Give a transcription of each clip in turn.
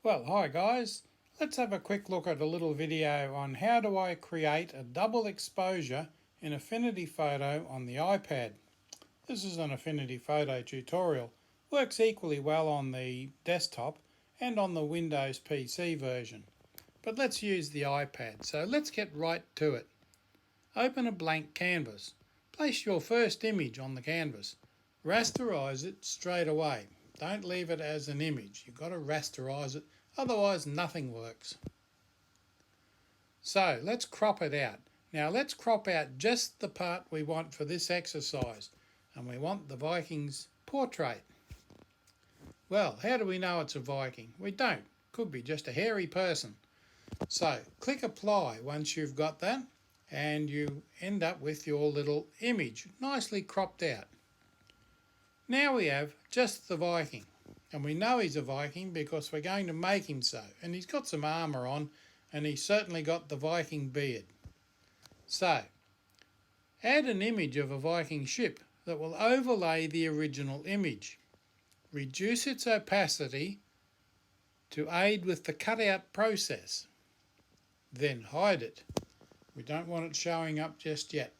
Well, hi guys. Let's have a quick look at a little video on how do I create a double exposure in Affinity Photo on the iPad. This is an Affinity Photo tutorial. Works equally well on the desktop and on the Windows PC version. But let's use the iPad, so let's get right to it. Open a blank canvas. Place your first image on the canvas. Rasterize it straight away. Don't leave it as an image. You've got to rasterize it, otherwise nothing works. So let's crop it out. Now let's crop out just the part we want for this exercise, and we want the Viking's portrait. Well, how do we know it's a Viking? We don't. Could be just a hairy person. So click apply once you've got that, and you end up with your little image nicely cropped out. Now we have just the Viking, and we know he's a Viking because we're going to make him so, and he's got some armour on, and he's certainly got the Viking beard. So add an image of a Viking ship that will overlay the original image. Reduce its opacity to aid with the cutout process. Then hide it. We don't want it showing up just yet.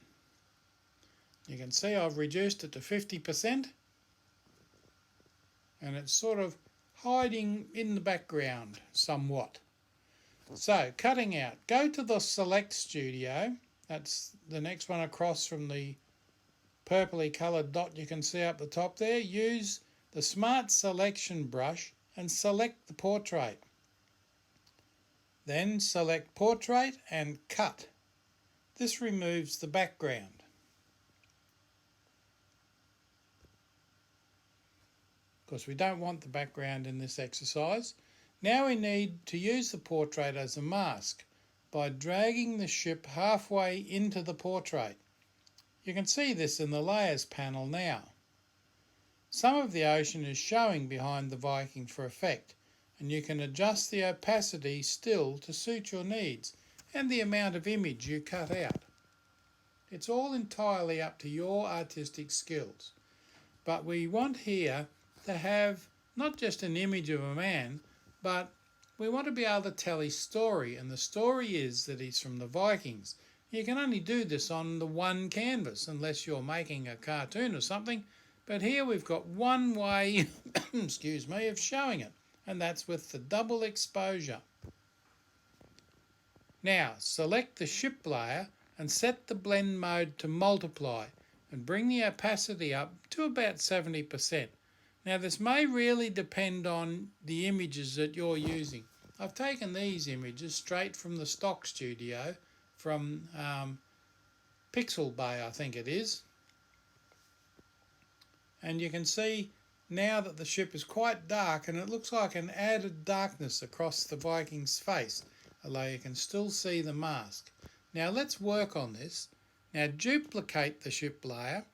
You can see I've reduced it to 50%, and it's sort of hiding in the background somewhat. So cutting out, go to the select studio, that's the next one across from the purpley coloured dot you can see up the top there. Use the smart selection brush and select the portrait. Then select portrait and cut. This removes the background. Because we don't want the background in this exercise. Now we need to use the portrait as a mask by dragging the ship halfway into the portrait. You can see this in the layers panel now. Some of the ocean is showing behind the Viking for effect, and you can adjust the opacity still to suit your needs and the amount of image you cut out. It's all entirely up to your artistic skills. But we want here to have not just an image of a man, but we want to be able to tell his story, and the story is that he's from the Vikings. You can only do this on the one canvas unless you're making a cartoon or something, but here we've got one way excuse me, of showing it, and that's with the double exposure. Now select the ship layer and set the blend mode to multiply and bring the opacity up to about 70%. Now this may really depend on the images that you're using. I've taken these images straight from the stock studio from Pixel Bay, I think it is. And you can see now that the ship is quite dark, and it looks like an added darkness across the Viking's face, although you can still see the mask. Now let's work on this. Now duplicate the ship layer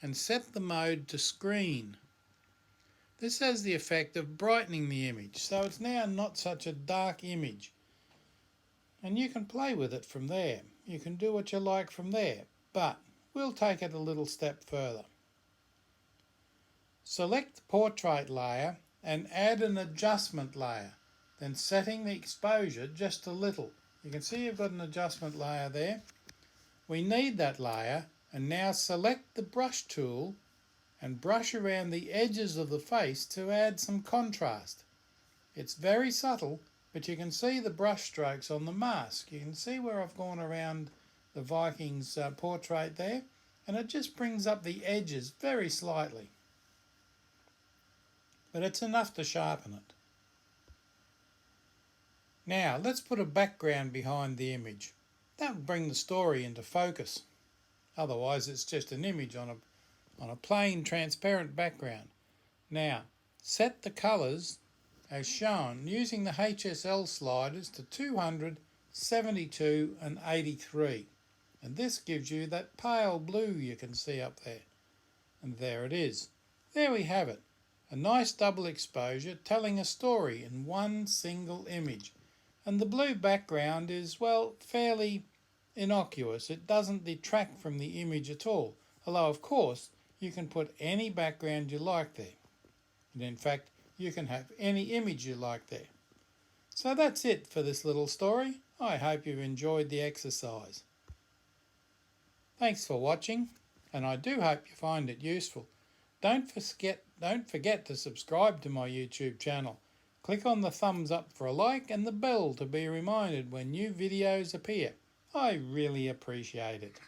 and set the mode to screen. This has the effect of brightening the image, so it's now not such a dark image. And you can play with it from there. You can do what you like from there, but we'll take it a little step further. Select the portrait layer and add an adjustment layer, then setting the exposure just a little. You can see you've got an adjustment layer there. We need that layer, and now select the brush tool and brush around the edges of the face to add some contrast. It's very subtle, but you can see the brush strokes on the mask. You can see where I've gone around the Viking's portrait there, and it just brings up the edges very slightly. But it's enough to sharpen it. Now let's put a background behind the image. That will bring the story into focus. Otherwise it's just an image on a plain transparent background. Now set the colours as shown using the HSL sliders to 200, 72 and 83. And this gives you that pale blue you can see up there. And there it is. There we have it. A nice double exposure telling a story in one single image. And the blue background is, well, fairly innocuous. It doesn't detract from the image at all. Although, of course, you can put any background you like there. And in fact, you can have any image you like there. So that's it for this little story. I hope you've enjoyed the exercise. Thanks for watching, and I do hope you find it useful. Don't forget to subscribe to my YouTube channel. Click on the thumbs up for a like and the bell to be reminded when new videos appear. I really appreciate it.